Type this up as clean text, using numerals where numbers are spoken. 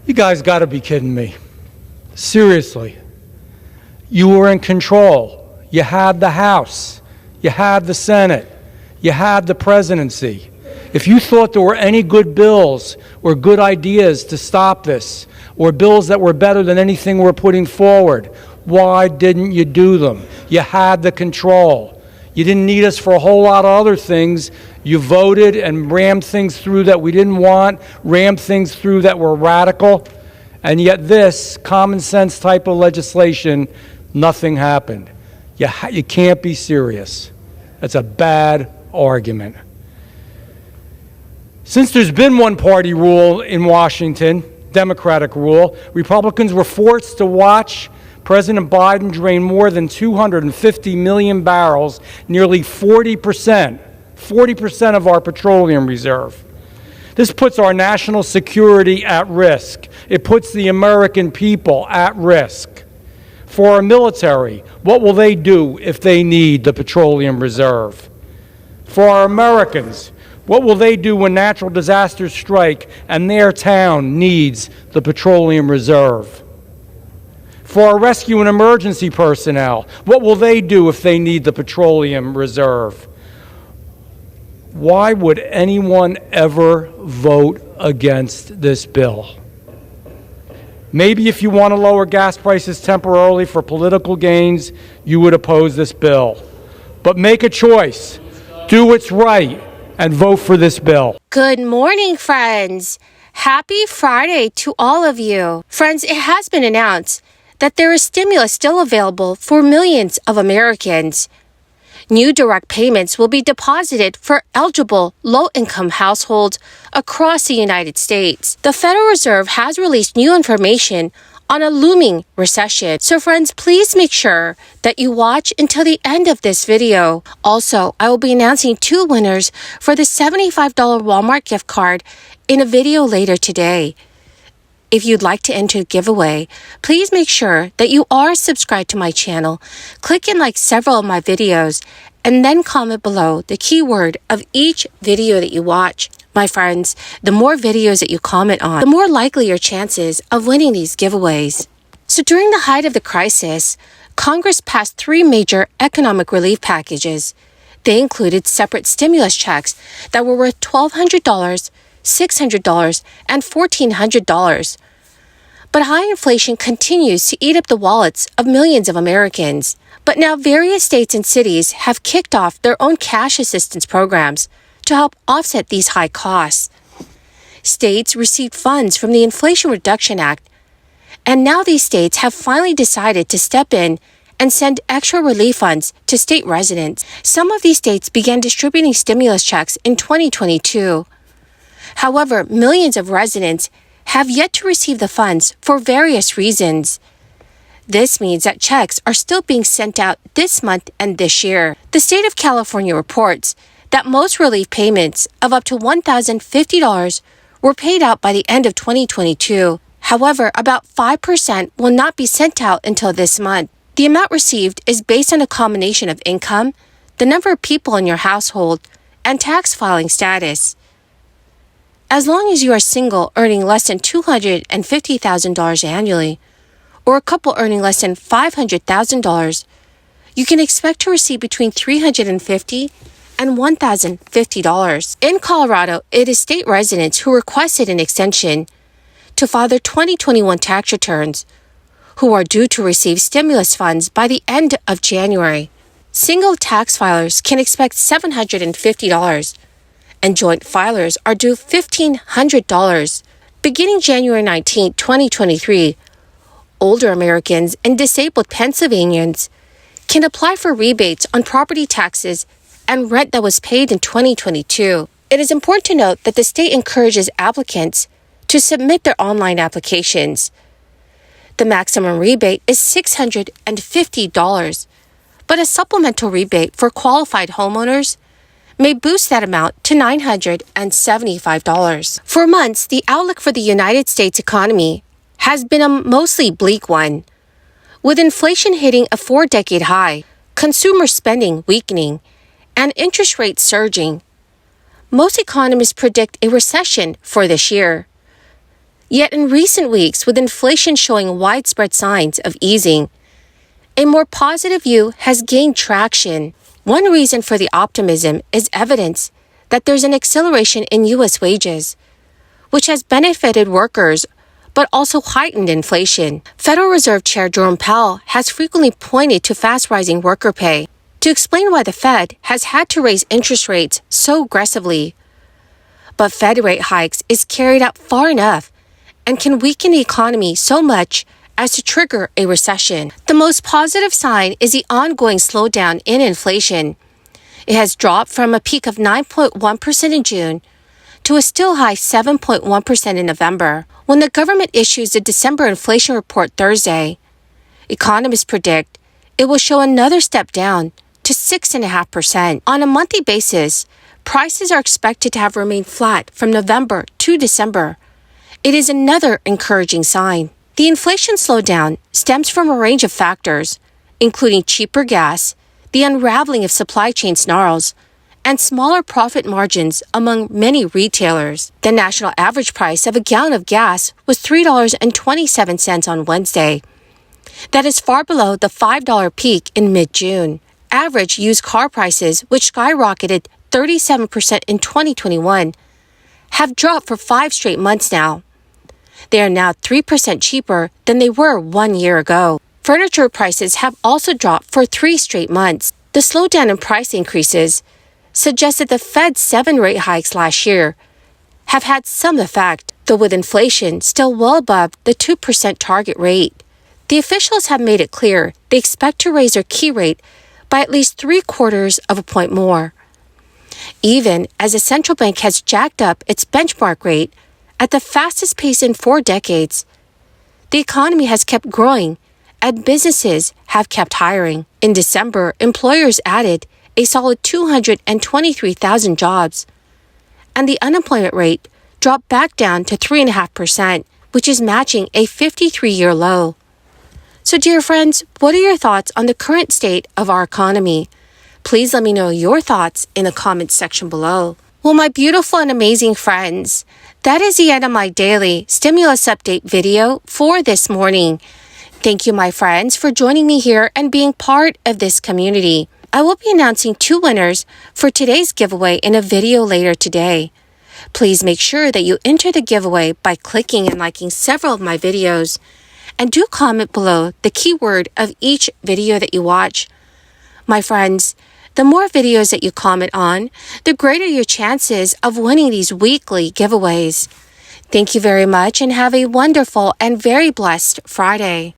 You guys got to be kidding me. Seriously. You were in control. You had the House. You had the Senate. You had the presidency. If you thought there were any good bills or good ideas to stop this, or bills that were better than anything we're putting forward, why didn't you do them? You had the control. You didn't need us for a whole lot of other things. You voted and rammed things through that we didn't want, rammed things through that were radical, and yet this common sense type of legislation, nothing happened. You can't be serious. That's a bad argument. Since there's been one-party rule in Washington, Democratic rule, Republicans were forced to watch President Biden drain more than 250 million barrels, nearly 40% of our petroleum reserve. This puts our national security at risk. It puts the American people at risk. For our military, what will they do if they need the petroleum reserve? For our Americans, what will they do when natural disasters strike and their town needs the petroleum reserve? For our rescue and emergency personnel, what will they do if they need the petroleum reserve? Why would anyone ever vote against this bill? Maybe if you want to lower gas prices temporarily for political gains, you would oppose this bill. But make a choice. Do what's right and vote for this bill. Good morning, friends. Happy Friday to all of you. Friends, it has been announced that there is stimulus still available for millions of Americans. New direct payments will be deposited for eligible low-income households across the United States. The Federal Reserve has released new information on a looming recession. So friends, please make sure that you watch until the end of this video. Also, I will be announcing 2 winners for the $75 Walmart gift card in a video later today. If you'd like to enter the giveaway, please make sure that you are subscribed to my channel, click and like several of my videos, and then comment below the keyword of each video that you watch. My friends, the more videos that you comment on, the more likely your chances of winning these giveaways. So during the height of the crisis, Congress passed 3 major economic relief packages. They included separate stimulus checks that were worth $1,200, $600, and $1,400. But high inflation continues to eat up the wallets of millions of Americans. But now various states and cities have kicked off their own cash assistance programs to help offset these high costs. States received funds from the Inflation Reduction Act, and now these states have finally decided to step in and send extra relief funds to state residents. Some of these states began distributing stimulus checks in 2022. However, millions of residents have yet to receive the funds for various reasons. This means that checks are still being sent out this month and this year. The state of California reports that most relief payments of up to $1,050 were paid out by the end of 2022. However, about 5% will not be sent out until this month. The amount received is based on a combination of income, the number of people in your household, and tax filing status. As long as you are single earning less than $250,000 annually, or a couple earning less than $500,000, you can expect to receive between $350 and $1,050. In Colorado, it is state residents who requested an extension to file their 2021 tax returns, who are due to receive stimulus funds by the end of January. Single tax filers can expect $750, and joint filers are due $1,500. Beginning January 19, 2023, older Americans and disabled Pennsylvanians can apply for rebates on property taxes and rent that was paid in 2022. It is important to note that the state encourages applicants to submit their online applications. The maximum rebate is $650, but a supplemental rebate for qualified homeowners may boost that amount to $975. For months, the outlook for the United States economy has been a mostly bleak one. With inflation hitting a 4-decade high, consumer spending weakening, and interest rates surging, most economists predict a recession for this year. Yet in recent weeks, with inflation showing widespread signs of easing, a more positive view has gained traction. One reason for the optimism is evidence that there's an acceleration in U.S. wages, which has benefited workers but also heightened inflation. Federal Reserve Chair Jerome Powell has frequently pointed to fast rising worker pay to explain why the Fed has had to raise interest rates so aggressively. But Fed rate hikes is carried out far enough and can weaken the economy so much as to trigger a recession. The most positive sign is the ongoing slowdown in inflation. It has dropped from a peak of 9.1% in June to a still high 7.1% in November. When the government issues the December inflation report Thursday, economists predict it will show another step down to 6.5%. On a monthly basis, prices are expected to have remained flat from November to December. It is another encouraging sign. The inflation slowdown stems from a range of factors, including cheaper gas, the unraveling of supply chain snarls, and smaller profit margins among many retailers. The national average price of a gallon of gas was $3.27 on Wednesday. That is far below the $5 peak in mid-June. Average used car prices, which skyrocketed 37% in 2021, have dropped for 5 straight months now. They are now 3% cheaper than they were 1 year ago. Furniture prices have also dropped for 3 straight months. The slowdown in price increases suggests that the Fed's 7 rate hikes last year have had some effect, though with inflation still well above the 2% target rate. The officials have made it clear they expect to raise their key rate by at least 0.75 of a point more, even as the central bank has jacked up its benchmark rate at the fastest pace in 4 decades. The economy has kept growing, and businesses have kept hiring. In December, employers added a solid 223,000 jobs, and the unemployment rate dropped back down to 3.5%, which is matching a 53-year low. So, dear friends, what are your thoughts on the current state of our economy? Please let me know your thoughts in the comments section below. Well, my beautiful and amazing friends, that is the end of my daily stimulus update video for this morning. Thank you, my friends, for joining me here and being part of this community. I will be announcing 2 winners for today's giveaway in a video later today. Please make sure that you enter the giveaway by clicking and liking several of my videos. And do comment below the keyword of each video that you watch. My friends, the more videos that you comment on, the greater your chances of winning these weekly giveaways. Thank you very much and have a wonderful and very blessed Friday.